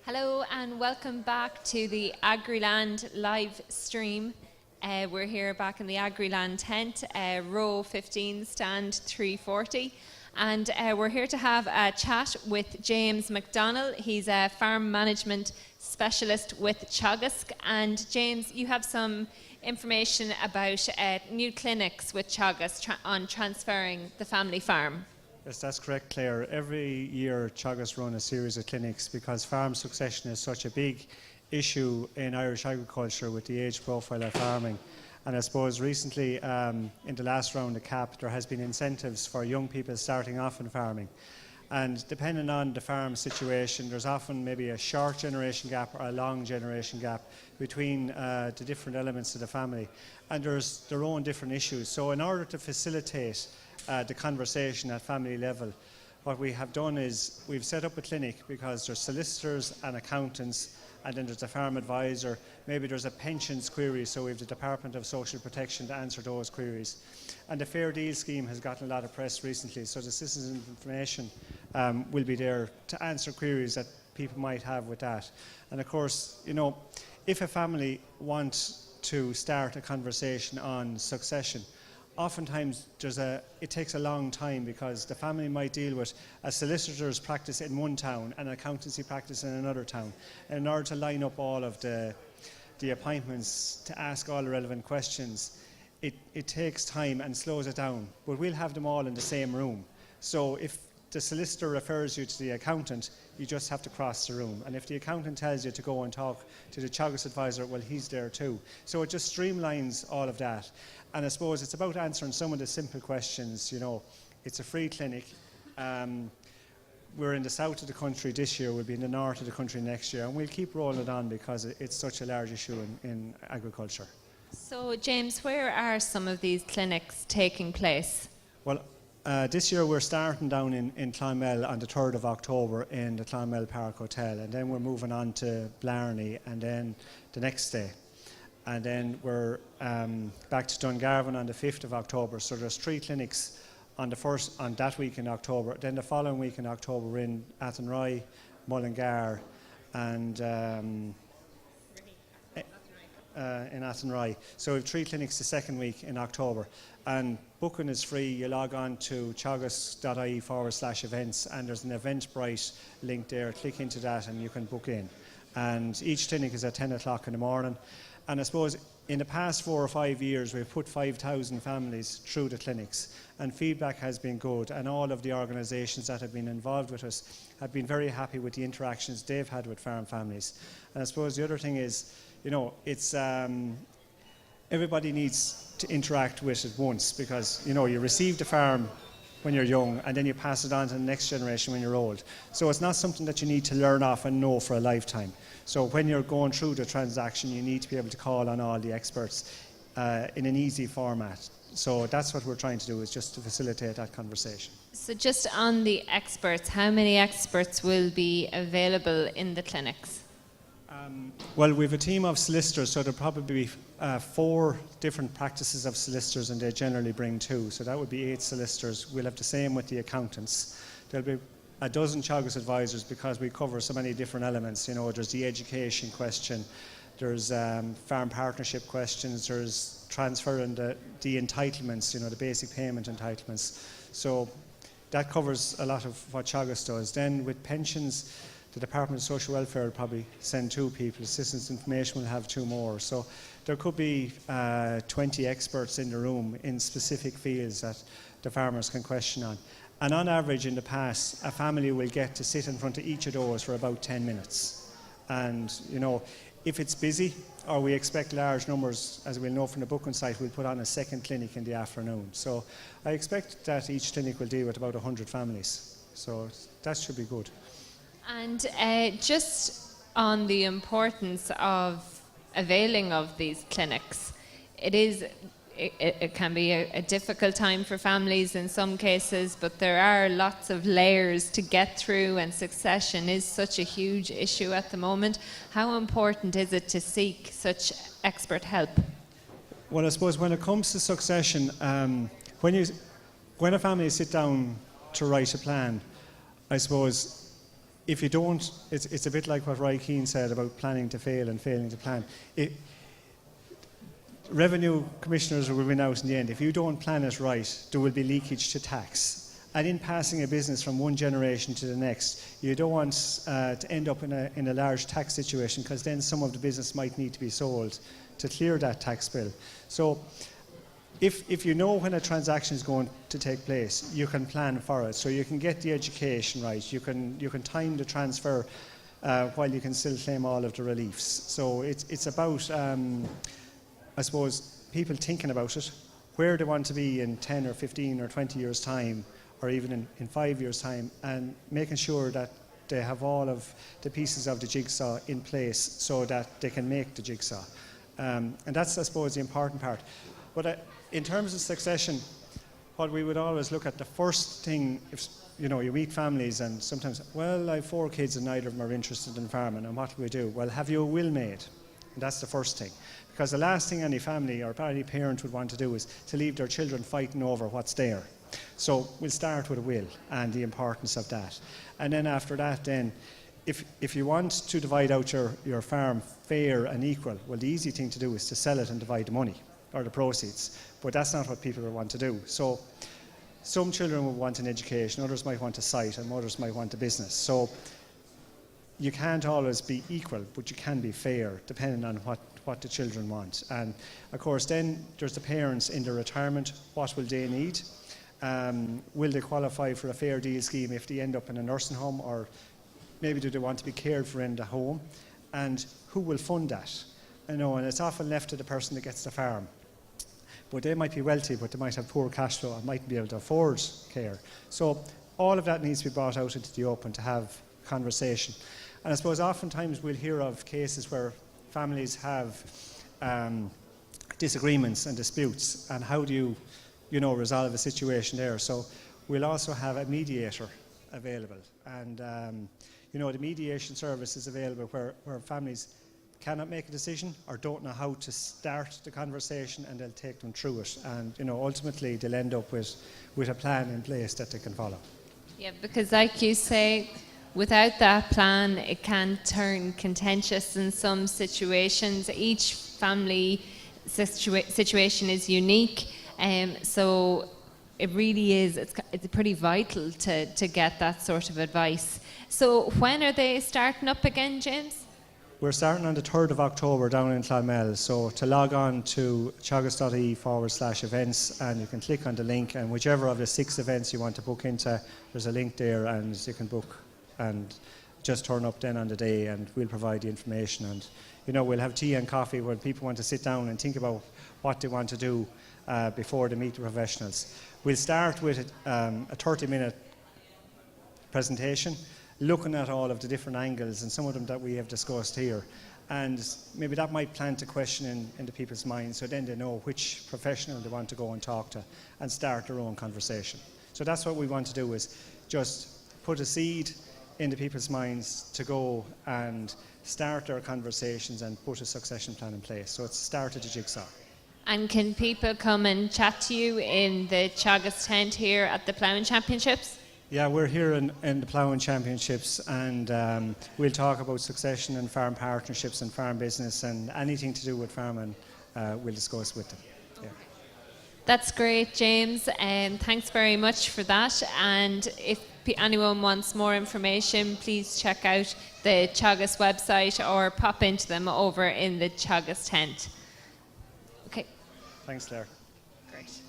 Hello and welcome back to the Agriland live stream. We're here back in the Agriland tent, row 15, stand 340. And we're here to have a chat with James McDonald. He's a farm management specialist with Teagasc. And James, you have some information about new clinics with Teagasc on transferring the family farm. Yes, that's correct, Claire. Every year Teagasc run a series of clinics because farm succession is such a big issue in Irish agriculture with the age profile of farming. And I suppose recently, in the last round of CAP, there has been incentives for young people starting off in farming. And depending on the farm situation, there's often maybe a short generation gap or a long generation gap between the different elements of the family. And there's their own different issues. So in order to facilitate the conversation at family level, what we have done is we've set up a clinic because there's solicitors and accountants, and then there's a farm advisor, maybe there's a pensions query, so we have the Department of Social Protection to answer those queries. And the Fair Deal scheme has gotten a lot of press recently, so the Citizens Information will be there to answer queries that people might have with that. And of course, you know, if a family wants to start a conversation on succession, oftentimes it takes a long time because the family might deal with a solicitor's practice in one town and an accountancy practice in another town. And in order to line up all of the appointments to ask all the relevant questions, it takes time and slows it down. But we'll have them all in the same room. So if the solicitor refers you to the accountant, you just have to cross the room. And if the accountant tells you to go and talk to the Teagasc advisor, well, he's there too. So it just streamlines all of that. And I suppose it's about answering some of the simple questions. You know, it's a free clinic. We're in the south of the country this year. We'll be in the north of the country next year. And we'll keep rolling it on because it's such a large issue in agriculture. So, James, where are some of these clinics taking place? Well, this year we're starting down in Clonmel on the 3rd of October in the Clonmel Park Hotel, and then we're moving on to Blarney and then the next day. And then we're back to Dungarvan on the 5th of October. So there's 3 clinics on that week in October. Then the following week in October we're in Athenry, Mullingar and in Athenry. So we have 3 clinics the second week in October. And booking is free. You log on to teagasc.ie/events and there's an Eventbrite link there. Click into that and you can book in. And each clinic is at 10 o'clock in the morning. And I suppose in the past 4 or 5 years we've put 5,000 families through the clinics and feedback has been good, and all of the organisations that have been involved with us have been very happy with the interactions they've had with farm families. And I suppose the other thing is, you know, it's everybody needs to interact with it once, because you know you receive the farm when you're young and then you pass it on to the next generation when you're old. So it's not something that you need to learn off and know for a lifetime. So when you're going through the transaction, you need to be able to call on all the experts in an easy format. So that's what we're trying to do, is just to facilitate that conversation. So just on the experts, how many experts will be available in the clinics? Well, we have a team of solicitors, so there'll probably be 4 different practices of solicitors, and they generally bring 2. So that would be 8 solicitors. We'll have the same with the accountants. There'll be a dozen Teagasc advisors because we cover so many different elements. You know, there's the education question, there's farm partnership questions, there's transferring the entitlements, you know, the basic payment entitlements. So that covers a lot of what Teagasc does. Then with pensions, the Department of Social Welfare will probably send 2 people. Citizens Information will have 2 more. So there could be 20 experts in the room in specific fields that the farmers can question on. And on average in the past, a family will get to sit in front of each of those for about 10 minutes. And, you know, if it's busy or we expect large numbers, as we'll know from the booking site, we'll put on a second clinic in the afternoon. So I expect that each clinic will deal with about 100 families. So that should be good. And just on the importance of availing of these clinics, it can be a difficult time for families in some cases, but there are lots of layers to get through, and succession is such a huge issue at the moment. How important is it to seek such expert help? Well, I suppose when it comes to succession, when a family sit down to write a plan, I suppose if you don't, it's a bit like what Roy Keane said about planning to fail and failing to plan. Revenue commissioners will win out in the end. If you don't plan it right, there will be leakage to tax. And in passing a business from one generation to the next, you don't want to end up in a large tax situation, because then some of the business might need to be sold to clear that tax bill. So if you know when a transaction is going to take place, you can plan for it. So you can get the education right, you can time the transfer while you can still claim all of the reliefs. So it's about, I suppose, people thinking about it, where they want to be in 10 or 15 or 20 years' time, or even in 5 years' time, and making sure that they have all of the pieces of the jigsaw in place so that they can make the jigsaw. And that's, I suppose, the important part. But in terms of succession, what we would always look at, the first thing, if you meet families and sometimes, well, I have 4 kids and neither of them are interested in farming, and what do we do? Well, have you a will made? And that's the first thing. Because the last thing any family or any parent would want to do is to leave their children fighting over what's there. So we'll start with a will and the importance of that. And then after that, then, if you want to divide out your farm fair and equal, well, the easy thing to do is to sell it and divide the money or the proceeds. But that's not what people will want to do. So some children will want an education, others might want a site, and others might want a business. So you can't always be equal, but you can be fair, depending on what the children want. And of course, then there's the parents in their retirement. What will they need? Will they qualify for a fair deal scheme if they end up in a nursing home, or maybe do they want to be cared for in the home? And who will fund that? And it's often left to the person that gets the farm. But they might be wealthy, but they might have poor cash flow and mightn't be able to afford care. So all of that needs to be brought out into the open to have conversation. And I suppose oftentimes we'll hear of cases where families have disagreements and disputes, and how do you resolve a situation there? So we'll also have a mediator available, and the mediation service is available where families cannot make a decision or don't know how to start the conversation, and they'll take them through it, and ultimately they'll end up with a plan in place that they can follow. Yeah, because like you say, without that plan, it can turn contentious in some situations. Each family situation is unique, so it really is, it's pretty vital to get that sort of advice. So when are they starting up again, James? We're starting on the 3rd of October down in Clonmel. So to log on to teagasc.ie/events, and you can click on the link, and whichever of the 6 events you want to book into, there's a link there, and you can book and just turn up then on the day, and we'll provide the information. And we'll have tea and coffee when people want to sit down and think about what they want to do before they meet the professionals. We'll start with a 30-minute presentation, looking at all of the different angles, and some of them that we have discussed here. And maybe that might plant a question in the people's minds, so then they know which professional they want to go and talk to and start their own conversation. So that's what we want to do, is just put a seed in the people's minds to go and start their conversations and put a succession plan in place. So it's started the jigsaw. And can people come and chat to you in the Teagasc tent here at the Ploughing Championships? Yeah, we're here in the Ploughing Championships, and we'll talk about succession and farm partnerships and farm business, and anything to do with farming we'll discuss with them. Yeah. That's great, James, and thanks very much for that. And if anyone wants more information, please check out the Teagasc website or pop into them over in the Teagasc tent. Okay. Thanks, Claire. Great.